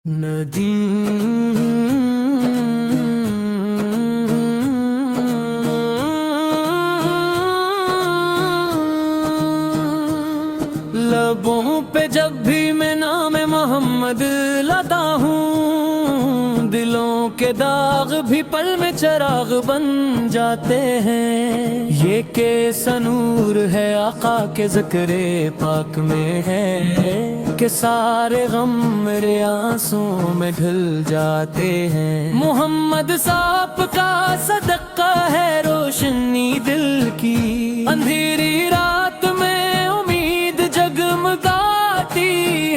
لبوں پہ جب بھی میں نام محمد لاتا ہوں، دلوں کے داغ بھی پل میں چراغ بن جاتے ہیں۔ یہ کیسا نور ہے آقا کے ذکر پاک میں ہے کہ سارے غم میرے آنسوں میں ڈھل جاتے ہیں۔ محمد صاحب کا صدقہ ہے روشنی دل کی، اندھیری رات میں امید جگمگاتی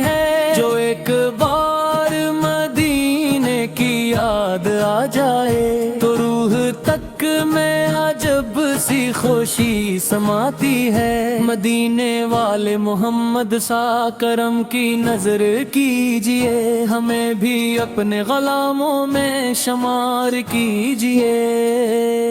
ہے۔ جو ایک بار مدینے کی یاد آ جائے تو روح تک میں عجب سی خوشی سماتی ہے۔ مدینے والے محمد سا کرم کی نظر کیجئے، ہمیں بھی اپنے غلاموں میں شمار کیجئے۔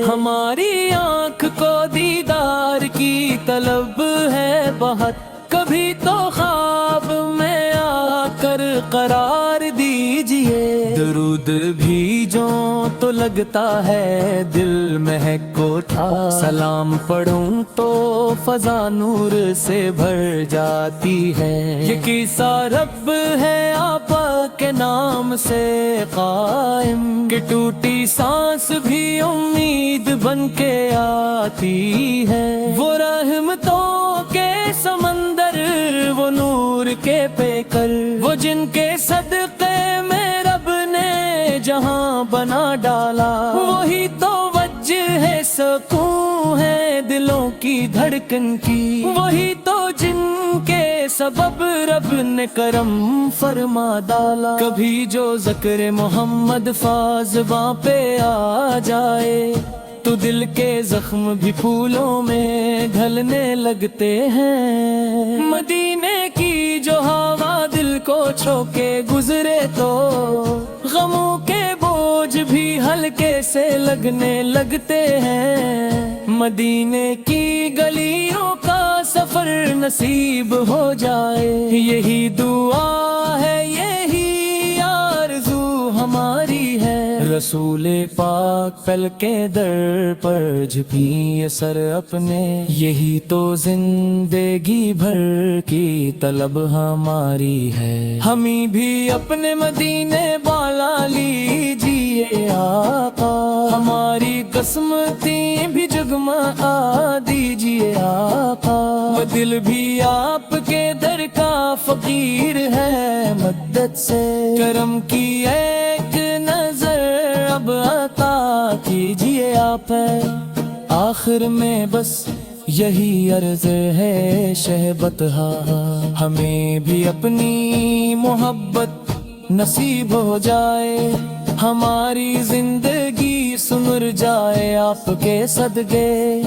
ہماری آنکھ کو دیدار کی طلب ہے بہت، کبھی تو خواب میں آ کر قرار دیجئے۔ درود بھیجوں تو لگتا ہے دل مہک اٹھا، سلام پڑھوں تو فضا نور سے بھر جاتی ہے۔ یہ کیسا رب ہے آپا کے نام سے قائم، کہ ٹوٹی سانس بھی امید بن کے آتی ہے۔ وہ رحمتوں کے سمندر، وہ نور کے پیکر، وہ جن کے صدقے میں رب نے جہاں بنا ڈالا، وہی تو وجہ ہے سکون ہے دلوں کی دھڑکن کی، وہی تو جن کے سبب رب نے کرم فرما ڈالا۔ کبھی جو ذکر محمد فازباں پہ آ جائے تو دل کے زخم بھی پھولوں میں ڈھلنے لگتے ہیں۔ مدینے کی جو ہوا دل کو چھو کے گزرے تو غموں کے بوجھ بھی ہلکے سے لگنے لگتے ہیں۔ مدینے کی گلیوں کا سفر نصیب ہو جائے، یہی دعا ہے، یہی آرزو ہماری ہے۔ رسول پاک پل کے در پر جھکی سر اپنے، یہی تو زندگی بھر کی طلب ہماری ہے۔ ہمیں بھی اپنے مدینے بالا لیجیے آقا، ہماری قسمتیں بھی جگمگا دیجیے آقا۔ وہ دل بھی آپ کے در کا فقیر ہے، مدد سے کرم کی ایک نظر اب عطا کیجیے آپ۔ آخر میں بس یہی عرض ہے شہبتہا، ہمیں بھی اپنی محبت نصیب ہو جائے، ہماری زندگی سنر جائے آپ کے صدقے،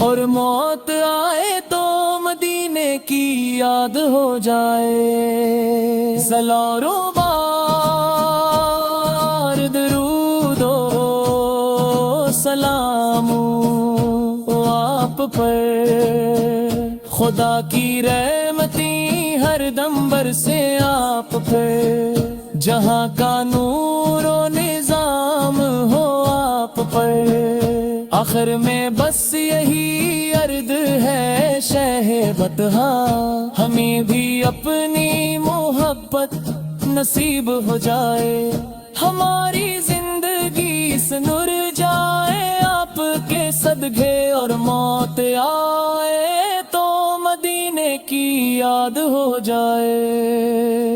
اور موت آئے تو مدینے کی یاد ہو جائے۔ سلاروں بار درود و سلام آپ پر، خدا کی رحمتیں ہر دم برسے آپ پر، جہاں کا نور و نظام ہو آپ پر۔ آخر میں بس یہی عرض ہے شہبتہا، ہمیں بھی اپنی محبت نصیب ہو جائے، ہماری زندگی سنر جائے آپ کے صدقے، اور موت آئے تو مدینے کی یاد ہو جائے۔